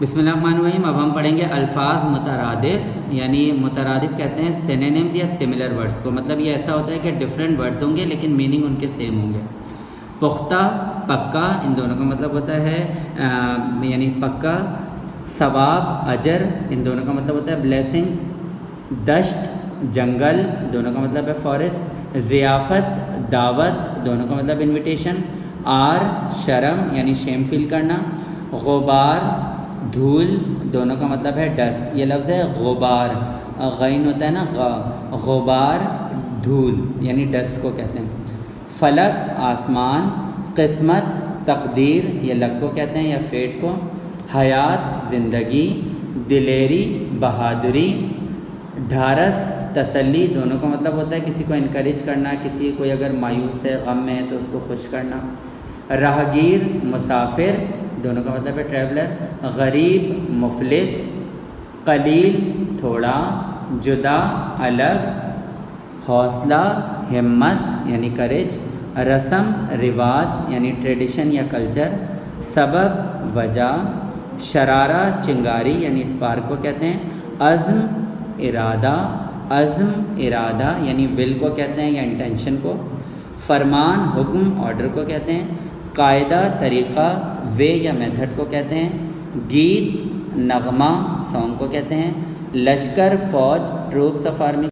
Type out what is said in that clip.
بسم اللہ الرحمن الرحیم. اب ہم پڑھیں گے الفاظ مترادف، یعنی مترادف کہتے ہیں سینونیمز یا سملر ورڈز کو. مطلب یہ ایسا ہوتا ہے کہ ڈفرینٹ ورڈز ہوں گے لیکن میننگ ان کے سیم ہوں گے. پختہ، پکا، ان دونوں کا مطلب ہوتا ہے یعنی پکا. ثواب، اجر، ان دونوں کا مطلب ہوتا ہے بلیسنگز. دشت، جنگل، دونوں کا مطلب ہے فارسٹ. ضیافت، دعوت، دونوں کا مطلب انویٹیشن. آر، شرم یعنی شیم فیل کرنا. غبار، دھول، دونوں کا مطلب ہے ڈسٹ. یہ لفظ ہے غبار، غین ہوتا ہے نا غبار، دھول یعنی ڈسٹ کو کہتے ہیں. فلک، آسمان. قسمت، تقدیر، یہ لک کو کہتے ہیں یا فیٹ کو. حیات، زندگی. دلیری، بہادری. ڈھارس، تسلی، دونوں کا مطلب ہوتا ہے کسی کو انکریج کرنا، کسی کوئی اگر مایوس ہے، غم میں ہے تو اس کو خوش کرنا. راہگیر، مسافر، دونوں کا مطلب ہے ٹریولر. غریب، مفلس. قلیل، تھوڑا. جدا، الگ. حوصلہ، ہمت یعنی کریج. رسم، رواج یعنی ٹریڈیشن یا کلچر. سبب، وجہ. شرارہ، چنگاری یعنی اسپارک کو کہتے ہیں. عزم، ارادہ. عزم، ارادہ یعنی ول کو کہتے ہیں یا انٹینشن کو. فرمان، حکم، آرڈر کو کہتے ہیں. قاعدہ، طریقہ، وے یا میتھڈ کو کہتے ہیں. گیت، نغمہ، سانگ کو کہتے ہیں. لشکر، فوج، ٹروپس آف آرمی.